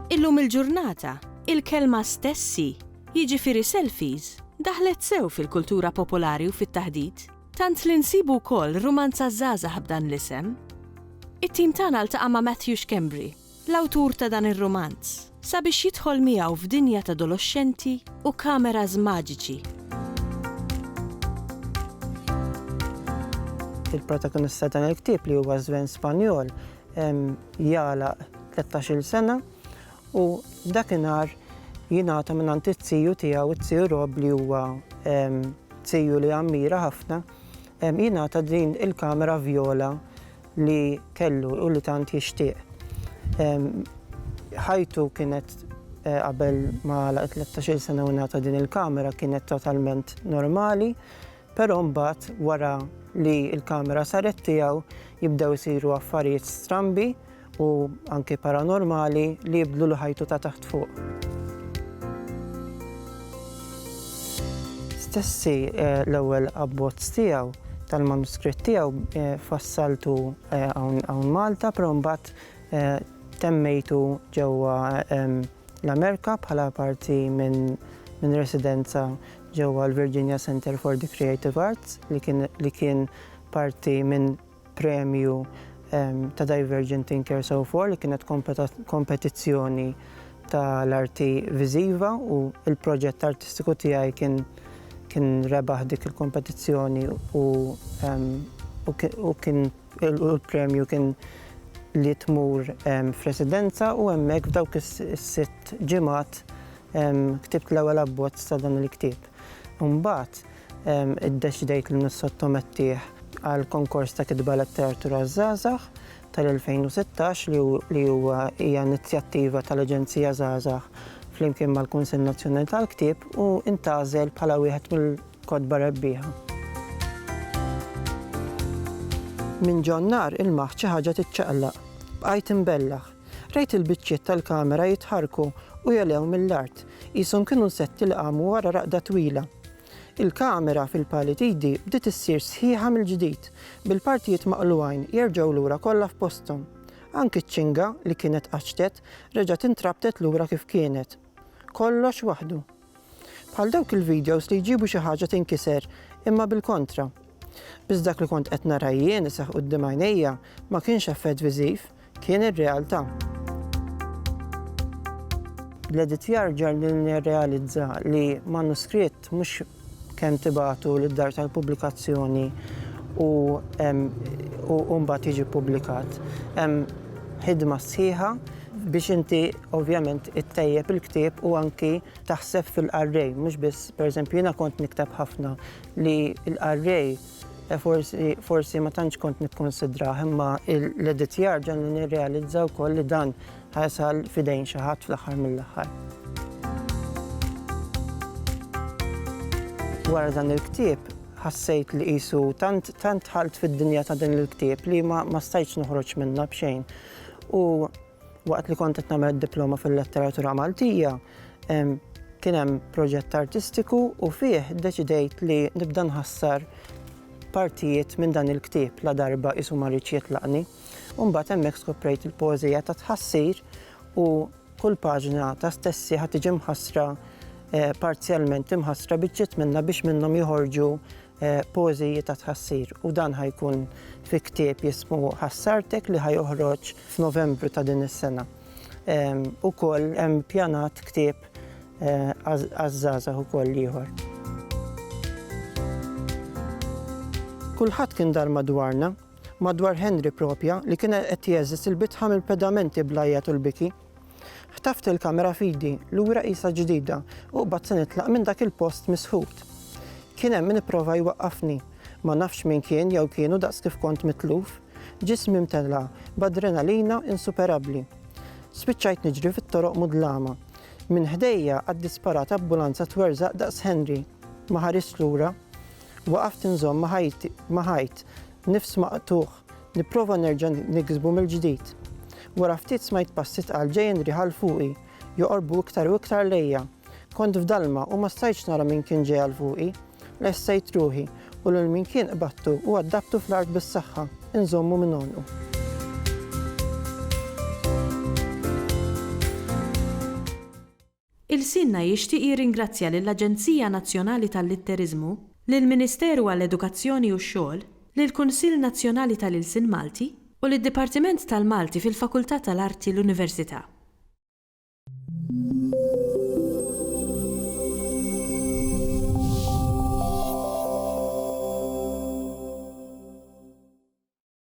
Illum il-ġurnata, il-kelma stessi, jiġifieri selfies, daħlet sew fil-kultura popolari u fit-taħdid. Tant li nsibu wkoll rumanza żgħażagħ b'dan l-isem. It-tim tagħna ltaqa' ma' Matthew Schembri, l-awtur ta' dan ir-romanz, sabiex jidħol miegħu f'dinja ta' adolescenti u kameras maġiċi. Il-protagonista ta' il-ktieb li huwa żven Spanjol jagħlaq 13-il sena u dakinhar jingħata mingħand it-tiju tiegħu, it-tiju Rob li huwa tiju li ammira ħafna, jingħata din il-kamera vjola li kellu u li tant jixtieq. Ħajtu kienet qabel ma laqet 13-il sena u ngħata din il-kamera kienet totalment normali, però mbagħad wara li l-kamera saret tiegħu jibdew isiru affarijiet strambi u anke paranormali li jibdlu ħajtu ta' taħt fuq. Stessi l-ewwel abbozz tiegħu tal-manuskritt tiegħu fassaltu hawn Malta, però mbagħad temmejtu ġewwa l-Amerika bħala parti minn residenza ġewwa l-Virginia Center for the Creative Arts li kien parti minn premju ta' Divergent Thinkers So For li kienet kompetizzjoni tal-arti viżiva u il-proġett artistiku tiegħi kien rebaħ dik il-kompetizzjoni u kien il-premju kien li tmur f'residenza u hemmhekk f'dawk is-sitt ġimgħat ktibt l-ewwel abbozz ta' dan il-ktieb. Imbagħad iddeċidejt li nissottomettih għal konkors ta' kitba letteratura żgħażagħ tal-2016 li hija inizjattiva tal-Aġenzija Żgħażagħ flimkien mal-Kunsill Nazzjonali tal-Ktieb u intgħażel bħala wieħed mill-kotba rebbieħa. Minn ġonnar il-maħ xi ħaġa tiċċaqlaq. Bqajt imbellaħ. Rejt il-biċċiet tal-kamera jitħarku u jelew mill-art, qishom kienu nsetti li qamu wara raqda twila. Il-kamera fil-palitidi bdiet issir sħiħa mill-ġdid, bil-partijiet maqluwajn jerġgħu lura kollha f'posthom. Anki ċ-ċinga li kienet qaċtet reġgħet intrabtet lura kif kienet. Kollox waħdu. Bħal dawk il-videos li jġibu xi ħaġa tinkiser, imma bil-kontra. Biss dak li kont qed nara jien isaħ quddiem għajnejja ma kienx effett viżiv, kien ir-realtà. Bl-editjar ġar li nirrealizza li manuskritt mhux kemm tibagħtu lid-dar tal-pubblikazzjoni u mbagħad jiġi ppubblikat. Hemm ħidma sħiħa biex inti ovvjament ittejjeb il-ktieb u anki taħseb fil-qarrej, mhux biss pereżempju jiena kont nikteb ħafna li l-qarrej forsi ma tantx kont nikkonsidrah, imma l-editjar ġan li nirrealizza wkoll li dan ħasal f'idejn xi ħadd fl-aħħar mill-aħħar. Wara dan il-ktieb ħassejt li qisu tant ħalt fid-dinja ta' din il-ktieb li ma stajtx noħroġ minnha b'xejn. U waqt li kont qed nagħmel diploma fil-letteratura Maltija, kien hemm proġett artistiku u fih ddeċidejt li nibda nħassar partijiet minn dan il-ktieb la darba qisu ma rridx jitlaqni. U mbagħad hemmhekk skoprejt il-poeżija ta' tħassir u kull paġna ta' stessi ħadd tiġi mħassra parzjalment imħassra biċċiet minnha biex minnhom joħorġu poeżiji ta' tħassir. U dan ħajkun fi ktieb jismu Ħassartek li ħajoħroġ f'Novembru ta' din is-sena. Ukoll hemm ppjanat ktieb għaż-żgħażagħ ukoll ieħor. Kulħadd kien dar madwarna, madwar Henry propja li kien qed jeżis il-bitħa mill-pedamenti bl-għajjat u l-biki. Ħtaft il-kamera fidi lura qisha ġdida u qbad se nitlaq minn dak il-post misħut. Kien hemm min ipprova jwaqqafni, ma nafx min kien jew kienu daqs kif kont mitluf, ġismi mtella b'adrenalina insuperabbli. Spiċċajt niġri fit-toroq mudlama. Minn ħdejja għad-disparat ambulanza twerżaq daqs Henry. Ma ħares lura, waqaft inżomm ma ħajt, nifs maqtuħ, nipprova nerġa' niksbu mill-ġdid. Wara ftit smajt passi tqal ġejjin riħal fuqi, joqorbu iktar u iktar lejja. Kont f'dalma u ma stajtx nara min kien ġej għal fuqi, lessejt ruħi u lil min kien qbattu u għaddabtu fl-art bis-saħħa, inżommu minn onqu. Il-Sinna jixtieq jirringrazzja lill-Aġenzija Nazzjonali tal-Litterizmu, lill-Ministeru għall-Edukazzjoni u x-Xogħol, lill-Kunsill Nazzjonali tal-Ilsien Malti u lid-Dipartiment tal-Malti fil-Fakultà tal-Arti l-Università.